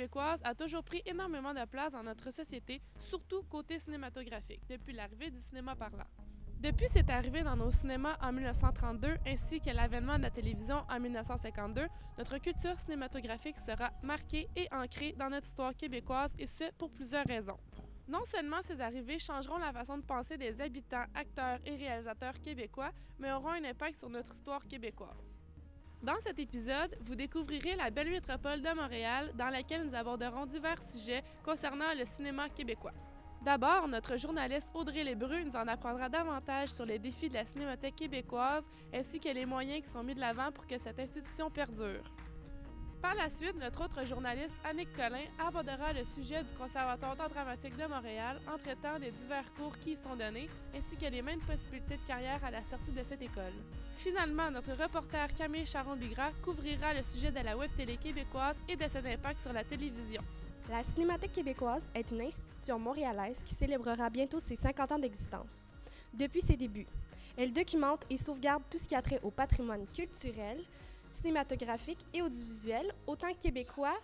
québécoise a toujours pris énormément de place dans notre société, surtout côté cinématographique, depuis l'arrivée du cinéma parlant. Depuis cette arrivée dans nos cinémas en 1932 ainsi que l'avènement de la télévision en 1952, notre culture cinématographique sera marquée et ancrée dans notre histoire québécoise et ce pour plusieurs raisons. Non seulement ces arrivées changeront la façon de penser des habitants, acteurs et réalisateurs québécois, mais auront un impact sur notre histoire québécoise. Dans cet épisode, vous découvrirez la belle métropole de Montréal dans laquelle nous aborderons divers sujets concernant le cinéma québécois. D'abord, notre journaliste Audrey Lesbrun nous en apprendra davantage sur les défis de la Cinémathèque québécoise ainsi que les moyens qui sont mis de l'avant pour que cette institution perdure. Par la suite, notre autre journaliste, Annick Collin, abordera le sujet du Conservatoire d'art dramatique de Montréal en traitant des divers cours qui y sont donnés, ainsi que les mêmes possibilités de carrière à la sortie de cette école. Finalement, notre reporter Camille Charon-Bigra couvrira le sujet de la web-télé québécoise et de ses impacts sur la télévision. La Cinémathèque québécoise est une institution montréalaise qui célébrera bientôt ses 50 ans d'existence. Depuis ses débuts, elle documente et sauvegarde tout ce qui a trait au patrimoine culturel, cinématographique et audiovisuel, autant québécois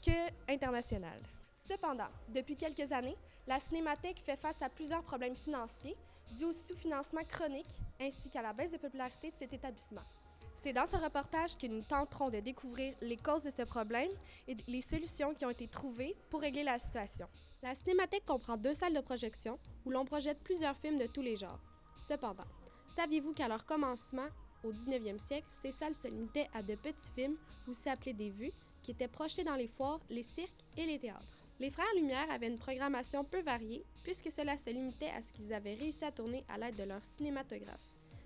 que international. Cependant, depuis quelques années, la Cinémathèque fait face à plusieurs problèmes financiers dus au sous-financement chronique ainsi qu'à la baisse de popularité de cet établissement. C'est dans ce reportage que nous tenterons de découvrir les causes de ce problème et les solutions qui ont été trouvées pour régler la situation. La Cinémathèque comprend 2 salles de projection où l'on projette plusieurs films de tous les genres. Cependant, saviez-vous qu'à leur commencement, au 19e siècle, ces salles se limitaient à de petits films, aussi appelés des vues, qui étaient projetés dans les foires, les cirques et les théâtres. Les Frères Lumière avaient une programmation peu variée, puisque cela se limitait à ce qu'ils avaient réussi à tourner à l'aide de leur cinématographe.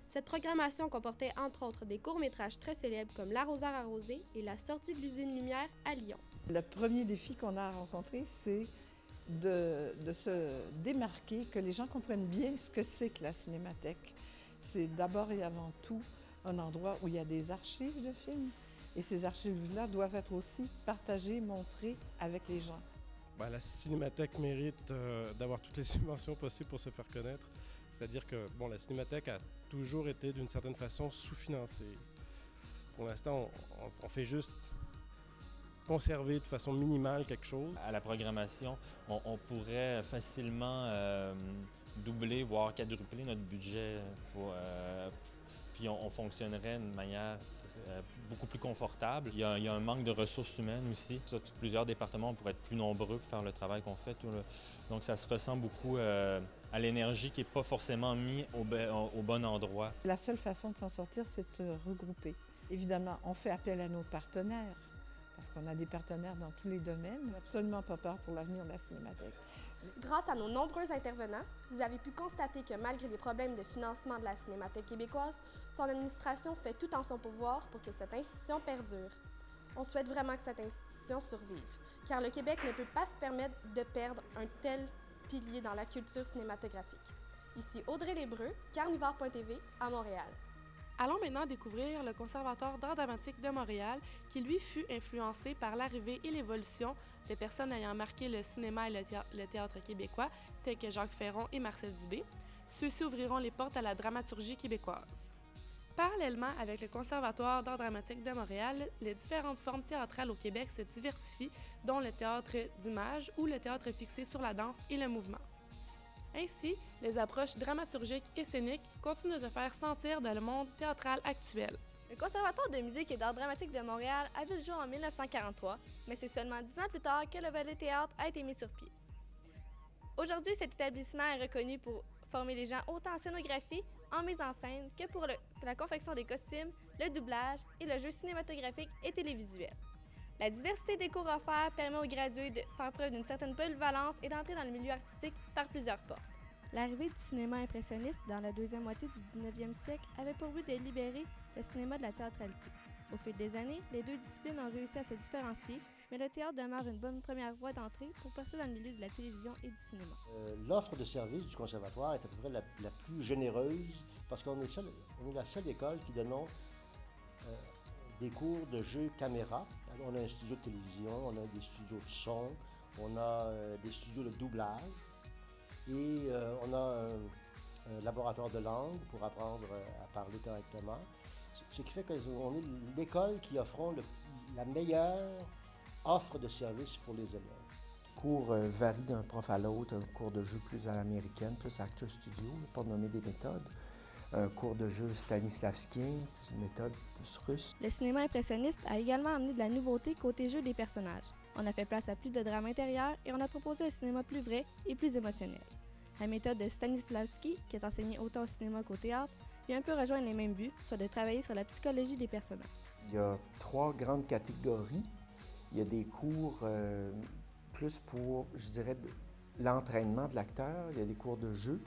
Cette programmation comportait entre autres des courts-métrages très célèbres comme L'arroseur arrosé et La sortie de l'usine Lumière à Lyon. Le premier défi qu'on a rencontré, c'est de se démarquer, que les gens comprennent bien ce que c'est que la Cinémathèque. C'est d'abord et avant tout un endroit où il y a des archives de films et ces archives-là doivent être aussi partagées, montrées avec les gens. La Cinémathèque mérite d'avoir toutes les subventions possibles pour se faire connaître. C'est-à-dire que la Cinémathèque a toujours été d'une certaine façon sous-financée. Pour l'instant, on fait juste conserver de façon minimale quelque chose. À la programmation, on pourrait facilement doubler, voire quadrupler notre budget puis on fonctionnerait d'une manière beaucoup plus confortable. Il y a un manque de ressources humaines aussi. Plusieurs départements pourraient être plus nombreux pour faire le travail qu'on fait. Donc ça se ressent beaucoup à l'énergie qui n'est pas forcément mise au bon endroit. La seule façon de s'en sortir, c'est de se regrouper. Évidemment, on fait appel à nos partenaires, parce qu'on a des partenaires dans tous les domaines. On n'a absolument pas peur pour l'avenir de la Cinémathèque. Grâce à nos nombreux intervenants, vous avez pu constater que malgré les problèmes de financement de la Cinémathèque québécoise, son administration fait tout en son pouvoir pour que cette institution perdure. On souhaite vraiment que cette institution survive, car le Québec ne peut pas se permettre de perdre un tel pilier dans la culture cinématographique. Ici Audrey Lesbrun, Carnivore.tv à Montréal. Allons maintenant découvrir le Conservatoire d'art dramatique de Montréal, qui lui fut influencé par l'arrivée et l'évolution des personnes ayant marqué le cinéma et le théâtre québécois, tels que Jacques Ferron et Marcel Dubé. Ceux-ci ouvriront les portes à la dramaturgie québécoise. Parallèlement avec le Conservatoire d'art dramatique de Montréal, les différentes formes théâtrales au Québec se diversifient, dont le théâtre d'image ou le théâtre fixé sur la danse et le mouvement. Ainsi, les approches dramaturgiques et scéniques continuent de se faire sentir dans le monde théâtral actuel. Le Conservatoire de musique et d'art dramatique de Montréal a vu le jour en 1943, mais c'est seulement 10 ans plus tard que le Ballet Théâtre a été mis sur pied. Aujourd'hui, cet établissement est reconnu pour former les gens autant en scénographie, en mise en scène, que pour la confection des costumes, le doublage et le jeu cinématographique et télévisuel. La diversité des cours offerts permet aux gradués de faire preuve d'une certaine polyvalence et d'entrer dans le milieu artistique par plusieurs portes. L'arrivée du cinéma impressionniste dans la deuxième moitié du 19e siècle avait pour but de libérer le cinéma de la théâtralité. Au fil des années, les deux disciplines ont réussi à se différencier, mais le théâtre demeure une bonne première voie d'entrée pour percer dans le milieu de la télévision et du cinéma. L'offre de service du conservatoire est à peu près la plus généreuse parce qu'on est la seule école qui donne des cours de jeu caméra. Alors, on a un studio de télévision, on a des studios de son, on a des studios de doublage et on a un laboratoire de langue pour apprendre à parler correctement. Ce qui fait qu'on est l'école qui offre la meilleure offre de services pour les élèves. Les cours varient d'un prof à l'autre, un cours de jeu plus à l'américaine, plus Acteur Studio, pour nommer des méthodes. Un cours de jeu Stanislavskien, une méthode plus russe. Le cinéma impressionniste a également amené de la nouveauté côté jeu des personnages. On a fait place à plus de drame intérieur et on a proposé un cinéma plus vrai et plus émotionnel. La méthode de Stanislavski, qui est enseignée autant au cinéma qu'au théâtre, vient un peu rejoindre les mêmes buts, soit de travailler sur la psychologie des personnages. Il y a 3 grandes catégories. Il y a des cours plus pour, je dirais, l'entraînement de l'acteur. Il y a des cours de jeu.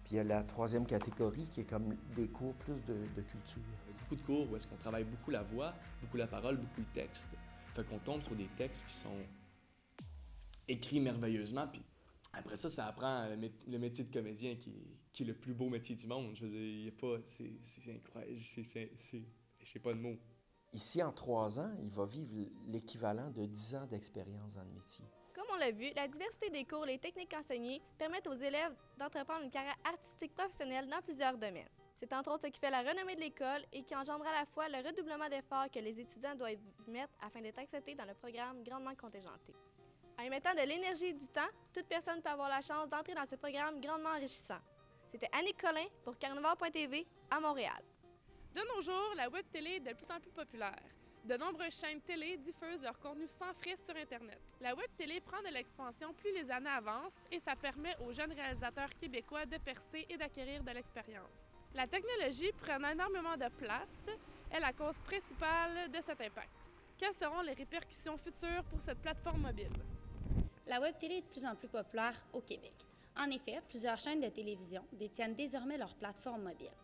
Puis il y a la 3e catégorie qui est comme des cours plus de culture. Beaucoup de cours où est-ce qu'on travaille beaucoup la voix, beaucoup la parole, beaucoup le texte. Fait qu'on tombe sur des textes qui sont écrits merveilleusement. Puis après ça, ça apprend le métier de comédien qui est le plus beau métier du monde. Je veux dire, il n'y a pas... C'est incroyable. Je sais pas de mots. Ici, en 3 ans, il va vivre l'équivalent de 10 ans d'expérience dans le métier. Comme on l'a vu, la diversité des cours et les techniques enseignées permettent aux élèves d'entreprendre une carrière artistique professionnelle dans plusieurs domaines. C'est entre autres ce qui fait la renommée de l'école et qui engendre à la fois le redoublement d'efforts que les étudiants doivent mettre afin d'être acceptés dans le programme grandement contingenté. En y mettant de l'énergie et du temps, toute personne peut avoir la chance d'entrer dans ce programme grandement enrichissant. C'était Annick Collin pour Carnivore.tv à Montréal. De nos jours, la web télé est de plus en plus populaire. De nombreuses chaînes télé diffusent leur contenu sans frais sur Internet. La web télé prend de l'expansion plus les années avancent et ça permet aux jeunes réalisateurs québécois de percer et d'acquérir de l'expérience. La technologie prenant énormément de place est la cause principale de cet impact. Quelles seront les répercussions futures pour cette plateforme mobile? La web télé est de plus en plus populaire au Québec. En effet, plusieurs chaînes de télévision détiennent désormais leur plateforme mobile.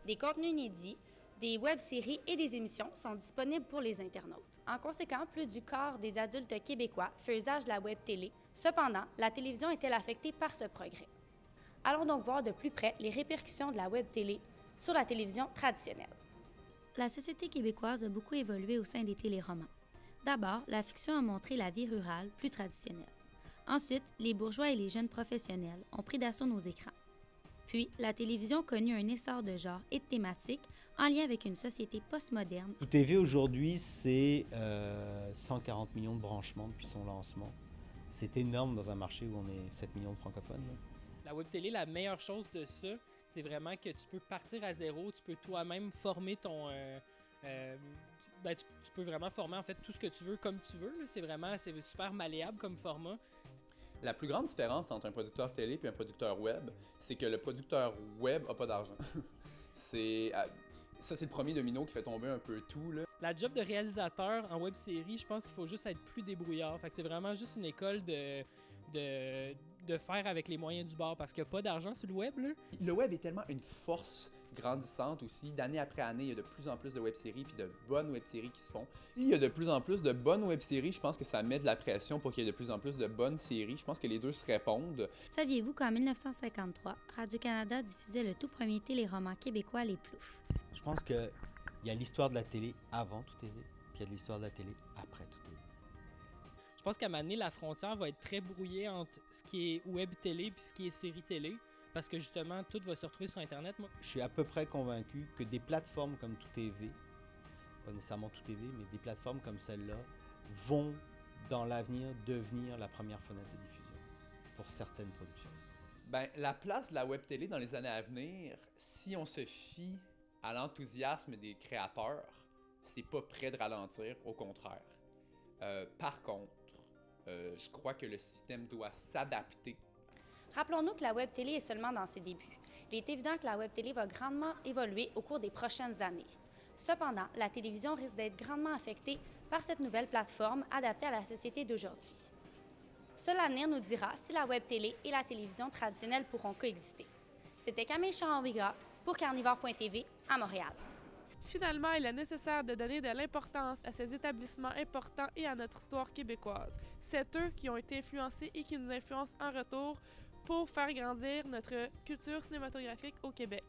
Des contenus inédits, des web-séries et des émissions sont disponibles pour les internautes. En conséquence, plus du quart des adultes québécois fait usage de la web télé. Cependant, la télévision est-elle affectée par ce progrès? Allons donc voir de plus près les répercussions de la web télé sur la télévision traditionnelle. La société québécoise a beaucoup évolué au sein des téléromans. D'abord, la fiction a montré la vie rurale plus traditionnelle. Ensuite, les bourgeois et les jeunes professionnels ont pris d'assaut nos écrans. Puis, la télévision connut un essor de genre et de thématiques en lien avec une société postmoderne. Tout TV aujourd'hui, c'est 140 millions de branchements depuis son lancement. C'est énorme dans un marché où on est 7 millions de francophones. Là. La web télé, la meilleure chose de ça, c'est vraiment que tu peux partir à zéro, tu peux toi-même former ton... tu peux vraiment former en fait tout ce que tu veux comme tu veux. C'est super malléable comme format. La plus grande différence entre un producteur télé et un producteur web, c'est que le producteur web n'a pas d'argent. Ça, c'est le premier domino qui fait tomber un peu tout. Là. La job de réalisateur en web-série, je pense qu'il faut juste être plus débrouillard. Fait que c'est vraiment juste une école de faire avec les moyens du bord parce qu'il n'y a pas d'argent sur le web. Là. Le web est tellement une force grandissante aussi. D'année après année, il y a de plus en plus de web-séries puis de bonnes web-séries qui se font. S'il y a de plus en plus de bonnes web-séries, je pense que ça met de la pression pour qu'il y ait de plus en plus de bonnes séries. Je pense que les deux se répondent. Saviez-vous qu'en 1953, Radio-Canada diffusait le tout premier téléroman québécois Les Ploufs? Je pense qu'il y a l'histoire de la télé avant tout TV, puis il y a de l'histoire de la télé après tout TV. Je pense qu'à un moment donné, la frontière va être très brouillée entre ce qui est web télé et ce qui est série télé. Parce que justement, tout va se retrouver sur Internet. Moi. Je suis à peu près convaincu que des plateformes comme Tout TV, pas nécessairement Tout TV, mais des plateformes comme celle-là, vont dans l'avenir devenir la première fenêtre de diffusion pour certaines productions. Ben, la place de la web télé dans les années à venir, si on se fie à l'enthousiasme des créateurs, c'est pas près de ralentir, au contraire. Par contre, je crois que le système doit s'adapter. Rappelons-nous que la web télé est seulement dans ses débuts. Il est évident que la web télé va grandement évoluer au cours des prochaines années. Cependant, la télévision risque d'être grandement affectée par cette nouvelle plateforme adaptée à la société d'aujourd'hui. Seul l'avenir nous dira si la web télé et la télévision traditionnelle pourront coexister. C'était Camille Charambigra pour Carnivore.tv à Montréal. Finalement, il est nécessaire de donner de l'importance à ces établissements importants et à notre histoire québécoise. C'est eux qui ont été influencés et qui nous influencent en retour pour faire grandir notre culture cinématographique au Québec.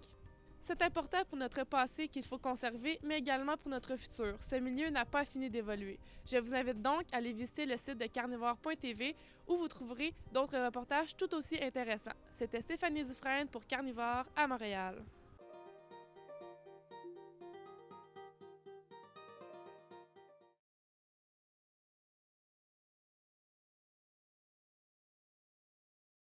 C'est important pour notre passé qu'il faut conserver, mais également pour notre futur. Ce milieu n'a pas fini d'évoluer. Je vous invite donc à aller visiter le site de Carnivore.tv où vous trouverez d'autres reportages tout aussi intéressants. C'était Stéphanie Dufresne pour Carnivore à Montréal.